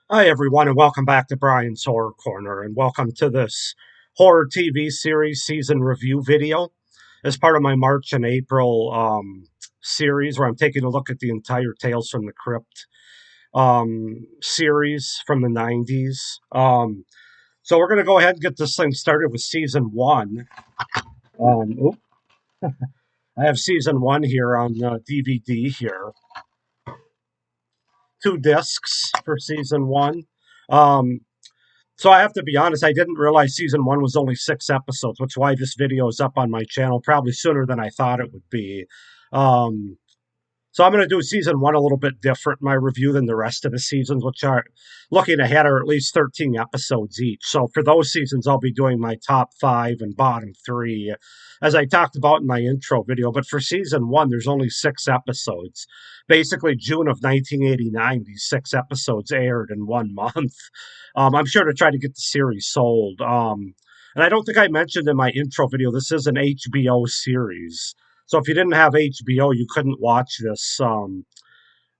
Hi, everyone, and welcome back to Brian's Horror Corner, and welcome to this horror TV series season review video as part of my March and April series where I'm taking a look at the entire Tales from the Crypt series from the 90s. So we're going to go ahead and get this thing started with season one. Oop, I have season one here on DVD here, two discs for season one. Um, So I have to be honest, I didn't realize season one was only 6 episodes, which is why this video is up on my channel probably sooner than I thought it would be. Um, so I'm going to do season one a little bit different in my review than the rest of the seasons, which are looking ahead are at least 13 episodes each. So for those seasons, I'll be doing my top five and bottom three, as I talked about in my intro video. But for season one, there's only 6 episodes. Basically, June of 1989, these 6 episodes aired in 1 month. I'm sure to try to get the series sold. And I don't think I mentioned in my intro video, this is an HBO series. So if you didn't have HBO, you couldn't watch this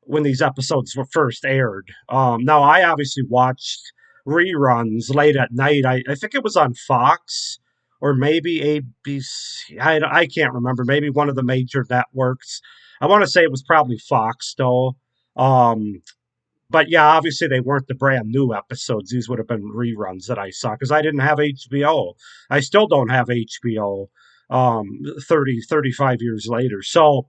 when these episodes were first aired. Now, I obviously watched reruns late at night. I think it was on Fox or maybe ABC. I can't remember. Maybe one of the major networks. I want to say it was probably Fox, though. Um, but yeah, obviously they weren't the brand new episodes. These would have been reruns that I saw because I didn't have HBO. I still don't have HBO 35 years later. So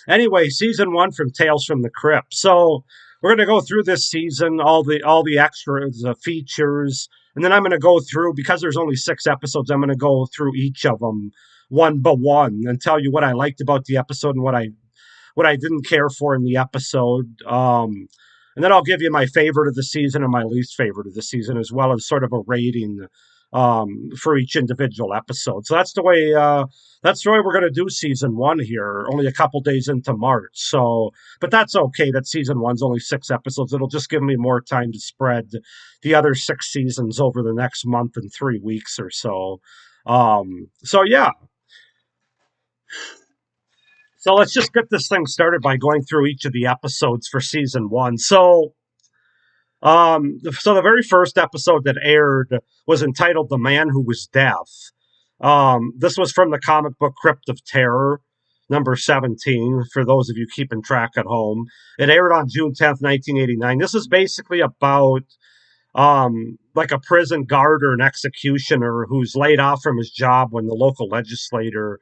anyway, season one from Tales from the Crypt. So we're going to go through this season, all the extras, features, and then I'm going to go through because there's only 6 episodes. I'm going to go through each of them one by one and tell you what I liked about the episode and what I didn't care for in the episode. And then I'll give you my favorite of the season and my least favorite of the season, as well as sort of a rating for each individual episode. So that's the way we're going to do season one here. Only a couple days into March, so but that's okay. That season one's only 6 episodes. It'll just give me more time to spread the other 6 seasons over the next month and 3 weeks or so. So yeah, so let's just get this thing started by going through each of the episodes for season one. So the very first episode that aired was entitled "The Man Who Was Deaf." This was from the comic book Crypt of Terror, number 17. For those of you keeping track at home, it aired on June 10th, 1989. This is basically about like a prison guard or an executioner who's laid off from his job when the local legislature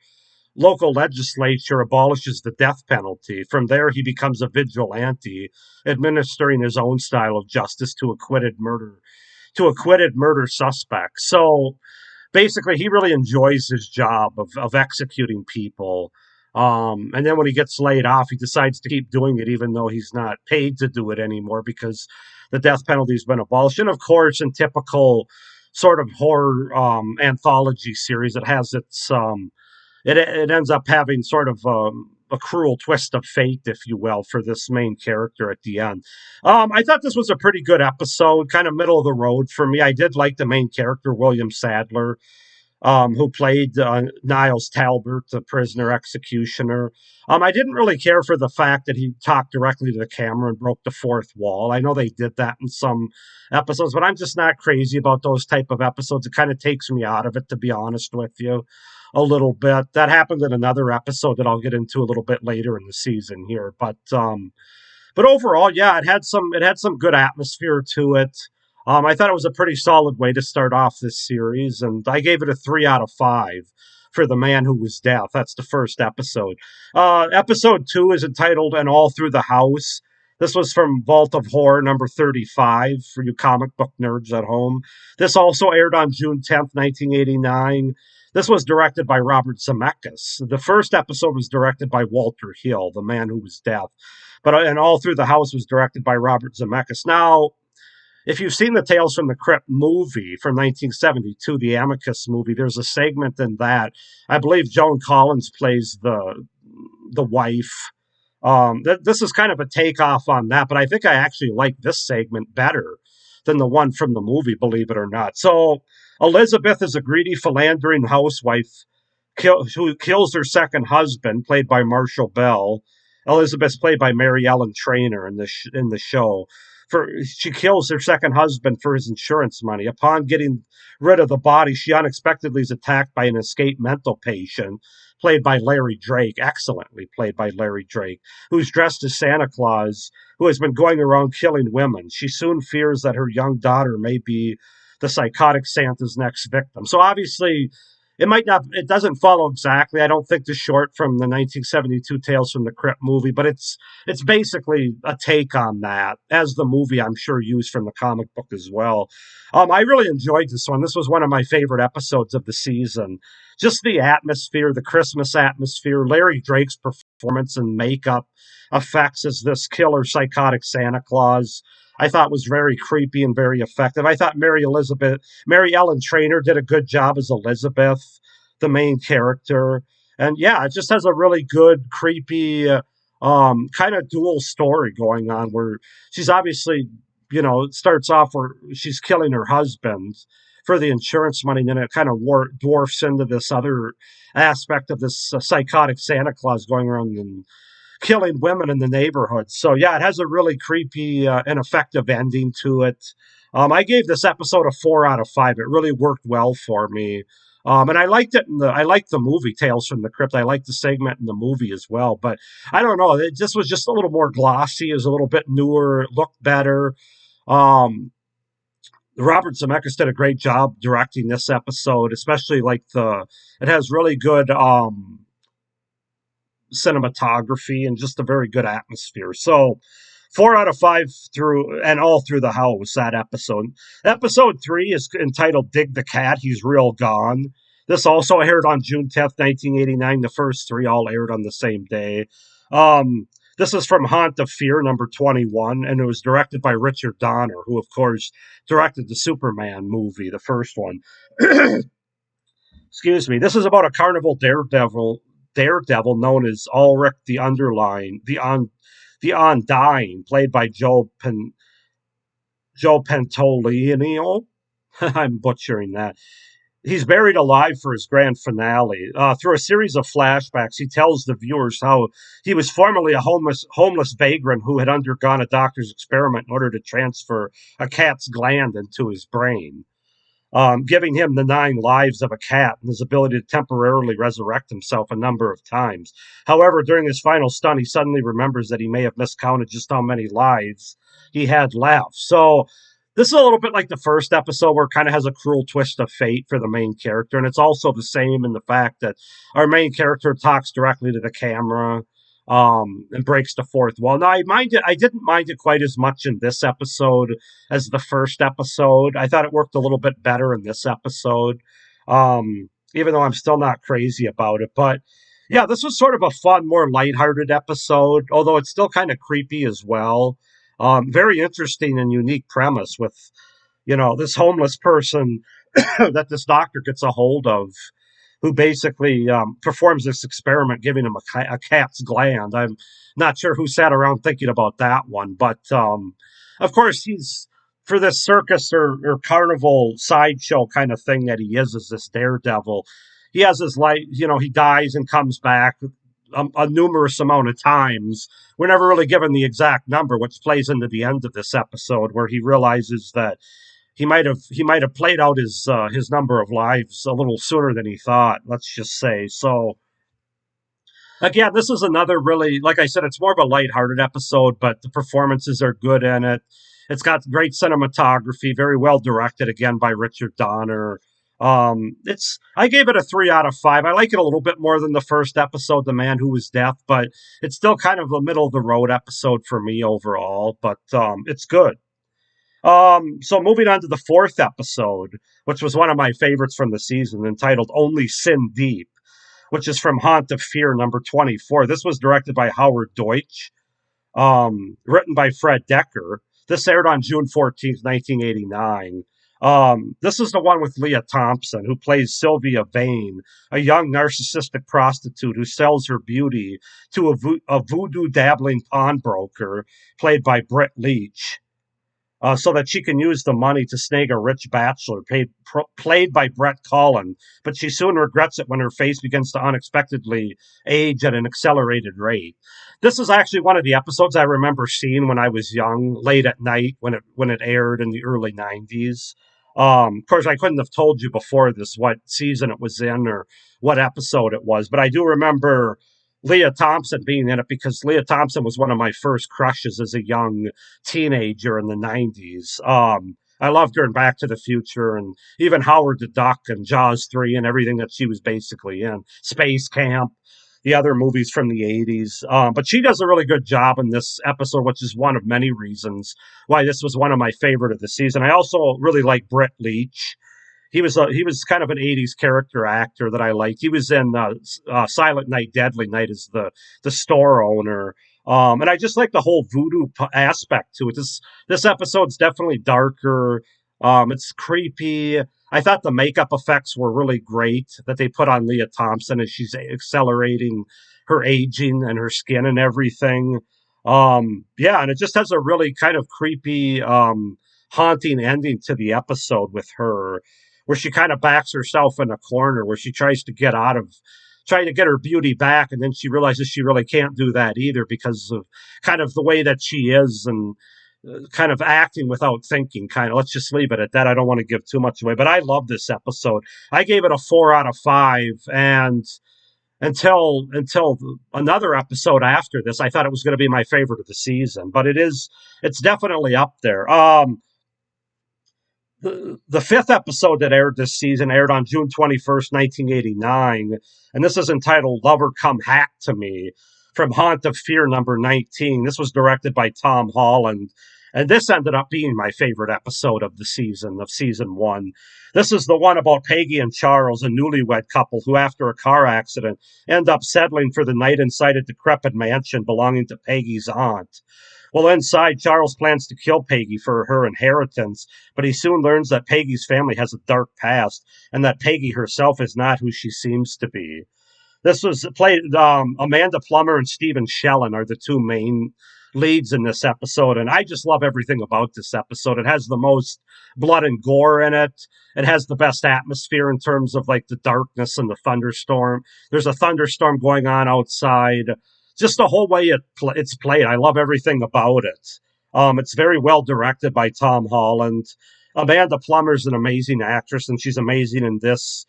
abolishes the death penalty. From there, he becomes a vigilante, administering his own style of justice to acquitted murder suspects. So basically, he really enjoys his job of executing people. And then when he gets laid off, he decides to keep doing it, even though he's not paid to do it anymore because the death penalty has been abolished. And of course, in typical sort of horror anthology series, it ends up having sort of a cruel twist of fate, if you will, for this main character at the end. I thought this was a pretty good episode, kind of middle of the road for me. I did like the main character, William Sadler, who played Niles Talbot, the prisoner executioner. I didn't really care for the fact that he talked directly to the camera and broke the fourth wall. I know they did that in some episodes, but I'm just not crazy about those type of episodes. It kind of takes me out of it, to be honest with you, a little bit. That happened in another episode that I'll get into a little bit later in the season here, but overall, yeah, it had some good atmosphere to it. I thought it was a pretty solid way to start off this series, and I gave it a 3 out of 5 for The Man Who Was Deaf. That's the first episode. Episode two is entitled "And All Through the House." This was from Vault of Horror number 35 for you comic book nerds at home. This also aired on June 10th, 1989. This was directed by Robert Zemeckis. The first episode was directed by Walter Hill, the man who was deaf. And All Through the House was directed by Robert Zemeckis. Now, if you've seen the Tales from the Crypt movie from 1972, the Amicus movie, there's a segment in that. I believe Joan Collins plays the wife. This is kind of a takeoff on that, but I think I actually like this segment better than the one from the movie, believe it or not. So Elizabeth is a greedy, philandering housewife who kills her second husband, played by Marshall Bell, Elizabeth's played by Mary Ellen Trainor in in the show. She kills her second husband for his insurance money. Upon getting rid of the body, she unexpectedly is attacked by an escaped mental patient, played by Larry Drake, excellently played by Larry Drake, who's dressed as Santa Claus, who has been going around killing women. She soon fears that her young daughter may be the psychotic Santa's next victim. So obviously, it might not, it doesn't follow exactly. I don't think the short from the 1972 Tales from the Crypt movie, but it's basically a take on that, as the movie I'm sure used from the comic book as well. I really enjoyed this one. This was one of my favorite episodes of the season. Just the atmosphere, the Christmas atmosphere, Larry Drake's performance and makeup effects as this killer psychotic Santa Claus. I thought was very creepy and very effective. I thought Mary Ellen Trainor did a good job as Elizabeth, the main character. And yeah, it just has a really good, creepy, kind of dual story going on where she's obviously, it starts off where she's killing her husband for the insurance money, and then it kind of dwarfs into this other aspect of this psychotic Santa Claus going around and killing women in the neighborhood. So yeah, it has a really creepy and effective ending to it. I gave this episode a 4 out of 5. It really worked well for me. And I liked it. I liked the movie Tales from the Crypt. I liked the segment in the movie as well. But I don't know. It just was just a little more glossy. It was a little bit newer. It looked better. Um, Robert Zemeckis did a great job directing this episode, especially like it has really good cinematography and just a very good atmosphere. So 4 out of 5 through and all through the house, that episode. Episode 3 is entitled Dig the Cat, He's Real Gone. This also aired on June 10th, 1989. The first 3 all aired on the same day. This is from Haunt of Fear, number 21, and it was directed by Richard Donner, who, of course, directed the Superman movie, the first one. Excuse me. This is about a carnival daredevil known as Ulrich the Undying, played by Joe Pantoliano. I'm butchering that. He's buried alive for his grand finale. Through a series of flashbacks, he tells the viewers how he was formerly a homeless vagrant who had undergone a doctor's experiment in order to transfer a cat's gland into his brain, giving him the 9 lives of a cat and his ability to temporarily resurrect himself a number of times. However, during his final stun, he suddenly remembers that he may have miscounted just how many lives he had left. So this is a little bit like the first episode where it kind of has a cruel twist of fate for the main character. And it's also the same in the fact that our main character talks directly to the camera, and breaks the fourth wall. Now, I didn't mind it quite as much in this episode as the first episode. I thought it worked a little bit better in this episode, even though I'm still not crazy about it. But yeah, this was sort of a fun, more lighthearted episode, although it's still kind of creepy as well. Very interesting and unique premise with, this homeless person that this doctor gets a hold of, who basically performs this experiment, giving him a cat's gland. I'm not sure who sat around thinking about that one, but of course, he's for this circus or carnival sideshow kind of thing that he is as this daredevil. He has his life, he dies and comes back a numerous amount of times. We're never really given the exact number, which plays into the end of this episode, where he realizes that he might have played out his number of lives a little sooner than he thought. Let's just say. So again, this is another really, like I said, it's more of a lighthearted episode, but the performances are good in it. It's got great cinematography, very well directed again by Richard Donner. I gave it a 3 out of 5. I like it a little bit more than the first episode, The Man Who Was Deaf, but it's still kind of a middle of the road episode for me overall. But it's good. So moving on to the fourth episode, which was one of my favorites from the season, entitled Only Sin Deep, which is from Haunt of Fear, number 24. This was directed by Howard Deutsch, written by Fred Decker. This aired on June 14th, 1989. This is the one with Leah Thompson, who plays Sylvia Vane, a young narcissistic prostitute who sells her beauty to a voodoo dabbling pawnbroker, played by Britt Leach. so that she can use the money to snag a rich bachelor played by Brett Cullen. But she soon regrets it when her face begins to unexpectedly age at an accelerated rate. This is actually one of the episodes I remember seeing when I was young, late at night when it aired in the early '90s. Of course, I couldn't have told you before this what season it was in or what episode it was, but I do remember Leah Thompson being in it because Leah Thompson was one of my first crushes as a young teenager in the '90s. I loved her in Back to the Future and even Howard the Duck and Jaws 3 and everything that she was basically in. Space Camp, the other movies from the '80s. But she does a really good job in this episode, which is one of many reasons why this was one of my favorite of the season. I also really like Britt Leach. He was kind of an '80s character actor that I liked. He was in Silent Night, Deadly Night as the store owner. And I just like the whole voodoo aspect to it. This episode's definitely darker. It's creepy. I thought the makeup effects were really great that they put on Leah Thompson as she's accelerating her aging and her skin and everything. Yeah, and it just has a really kind of creepy, haunting ending to the episode with her, where she kind of backs herself in a corner, where she trying to get her beauty back, and then she realizes she really can't do that either because of kind of the way that she is and kind of acting without thinking. Kind of, let's just leave it at that. I don't want to give too much away, but I love this episode. I gave it a 4 out of 5, and until another episode after this, I thought it was going to be my favorite of the season. But it's definitely up there. The fifth episode that aired this season aired on June 21st, 1989, and this is entitled Lover Come Hack to Me from Haunt of Fear number 19. This was directed by Tom Holland, and this ended up being my favorite episode of season one. This is the one about Peggy and Charles, a newlywed couple who, after a car accident, end up settling for the night inside a decrepit mansion belonging to Peggy's aunt. Well, inside, Charles plans to kill Peggy for her inheritance, but he soon learns that Peggy's family has a dark past and that Peggy herself is not who she seems to be. This was played, Amanda Plummer and Stephen Shellen are the two main leads in this episode, and I just love everything about this episode. It has the most blood and gore in it. It has the best atmosphere in terms of like the darkness and the thunderstorm. There's a thunderstorm going on outside. Just the whole way it's played, I love everything about it. It's very well directed by Tom Holland. Amanda Plummer's an amazing actress, and she's amazing in this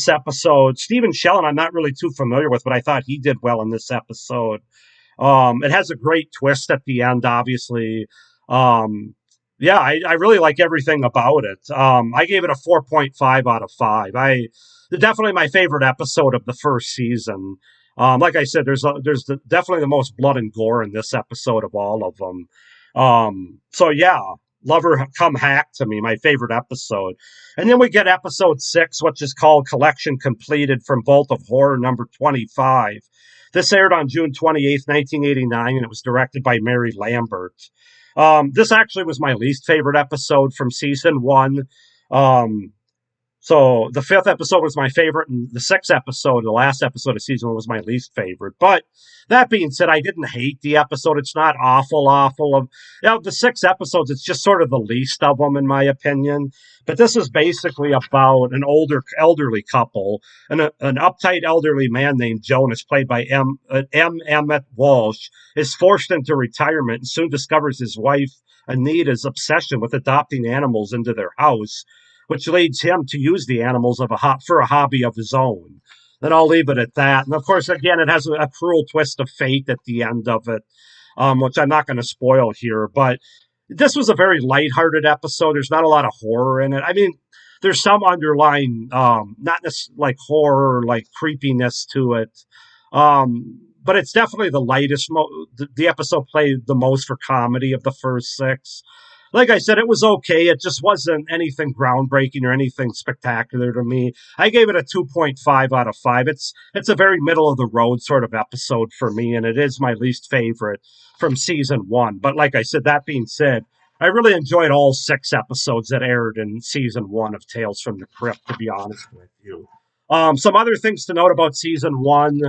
episode. Stephen Shellen, I'm not really too familiar with, but I thought he did well in this episode. It has a great twist at the end, obviously. Yeah, I really like everything about it. I gave it a 4.5 out of 5. Definitely my favorite episode of the first season. Like I said, definitely the most blood and gore in this episode of all of them. So yeah, Lover Come Hack to Me, my favorite episode. And then we get episode 6, which is called Collection Completed from Vault of Horror number 25. This aired on June 28th, 1989, and it was directed by Mary Lambert. This actually was my least favorite episode from season 1. So the fifth episode was my favorite, and the sixth episode, the last episode of season 1, was my least favorite. But that being said, I didn't hate the episode. It's not awful. The 6 episodes, it's just sort of the least of them, in my opinion. But this is basically about an elderly couple, and an uptight elderly man named Jonas, played by M. Emmett Walsh, is forced into retirement and soon discovers his wife Anita's obsession with adopting animals into their house, which leads him to use the animals for a hobby of his own. Then I'll leave it at that. And of course, again, it has a cruel twist of fate at the end of it, which I'm not going to spoil here. But this was a very lighthearted episode. There's not a lot of horror in it. I mean, there's some underlying, not like horror, like creepiness to it. But it's definitely the lightest. The episode played the most for comedy of the first 6. Like I said, it was okay. It just wasn't anything groundbreaking or anything spectacular to me. I gave it a 2.5 out of 5. It's a very middle of the road sort of episode for me, and it is my least favorite from season 1. But like I said, that being said, I really enjoyed all 6 episodes that aired in season 1 of Tales from the Crypt, to be honest with you. Some other things to note about season 1.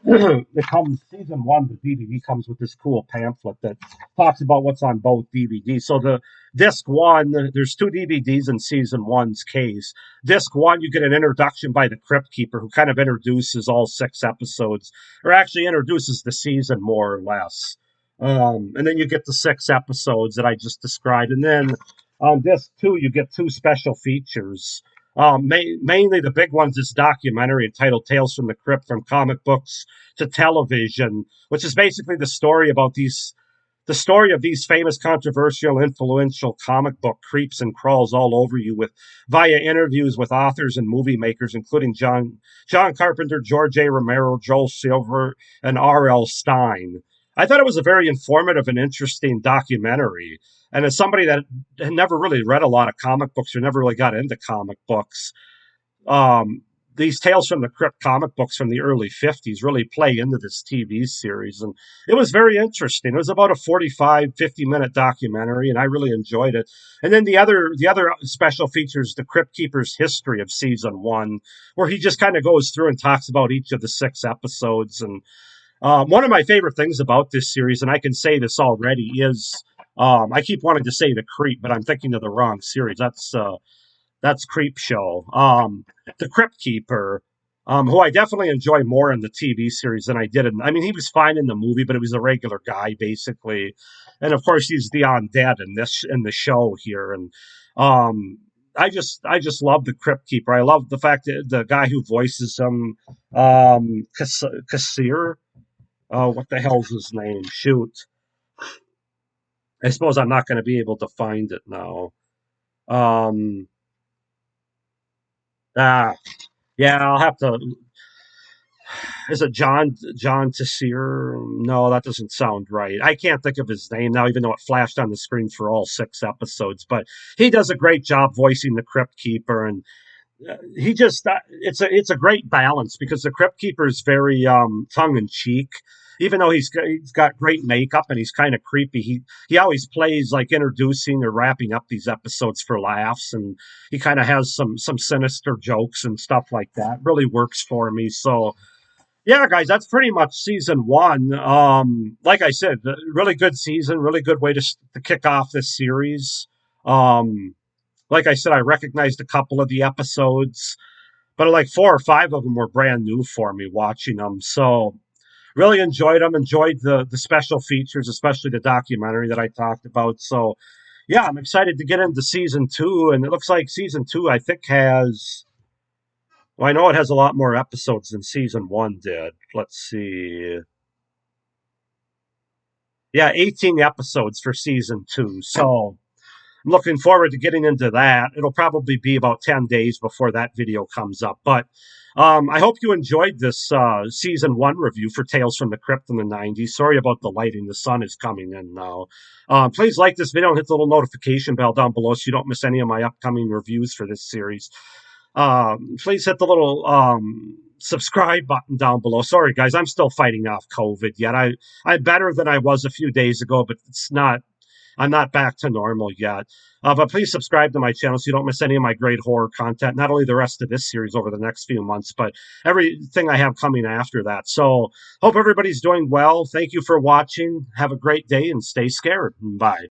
It comes season one. The DVD comes with this cool pamphlet that talks about what's on both DVDs. So the disc one, there's two DVDs in season one's case. Disc one, you get an introduction by the Crypt Keeper, who kind of introduces all six episodes, or actually introduces the season more or less. And then you get the six episodes that I just described, and then on disc two, you get two special features. Mainly the big one's this documentary entitled Tales from the Crypt, from comic books to television, which is basically the story of these famous, controversial, influential comic book creeps and crawls all over you with via interviews with authors and movie makers, including John Carpenter, George A. Romero, Joel Silver, and R.L. Stein. I thought it was a very informative and interesting documentary. And as somebody that had never really read a lot of comic books or never really got into comic books, um, these Tales from the Crypt comic books from the early 50s really play into this TV series. And it was very interesting. It was about a 45, 50-minute documentary, and I really enjoyed it. And then the other special features, the Crypt Keeper's history of season one, where he just kind of goes through and talks about each of the six episodes. And one of my favorite things about this series, and I can say this already, is I keep wanting to say the Creep, but I'm thinking of the wrong series. That's Creep Show. The Crypt Keeper, who I definitely enjoy more in the TV series than I did in. I mean, he was fine in the movie, but he was a regular guy basically, and of course he's the undead in the show here, and um, I just love the Crypt Keeper. I love the fact that the guy who voices him, Kassir. What the hell's his name? Shoot, I suppose I'm not going to be able to find it now. Um, ah, yeah, I'll have to. Is it John Tessier? No, that doesn't sound right. I can't think of his name now, even though it flashed on the screen for all six episodes. But he does a great job voicing the Crypt Keeper, and he just it's a great balance because the Crypt Keeper is very tongue in cheek. Even though he's got great makeup and he's kind of creepy, he always plays like introducing or wrapping up these episodes for laughs, and he kind of has some sinister jokes and stuff like that. Really works for me. So yeah, guys, that's pretty much season one. Like I said, really good season, really good way to kick off this series. Um, like I said, I recognized a couple of the episodes, but like four or five of them were brand new for me watching them. So really enjoyed them. Enjoyed the special features, especially the documentary that I talked about. So yeah, I'm excited to get into season two, and it looks like season two I think has. Well, I know it has a lot more episodes than season one did. Let's see. Yeah, 18 episodes for season two. So I'm looking forward to getting into that. It'll probably be about 10 days before that video comes up. But I hope you enjoyed this season one review for Tales from the Crypt in the 90s. Sorry about the lighting. The sun is coming in now. Please like this video and hit the little notification bell down below so you don't miss any of my upcoming reviews for this series. Please hit the little subscribe button down below. Sorry, guys, I'm still fighting off COVID yet. I'm better than I was a few days ago, but I'm not back to normal yet. But please subscribe to my channel so you don't miss any of my great horror content. Not only the rest of this series over the next few months, but everything I have coming after that. So hope everybody's doing well. Thank you for watching. Have a great day and stay scared. Bye.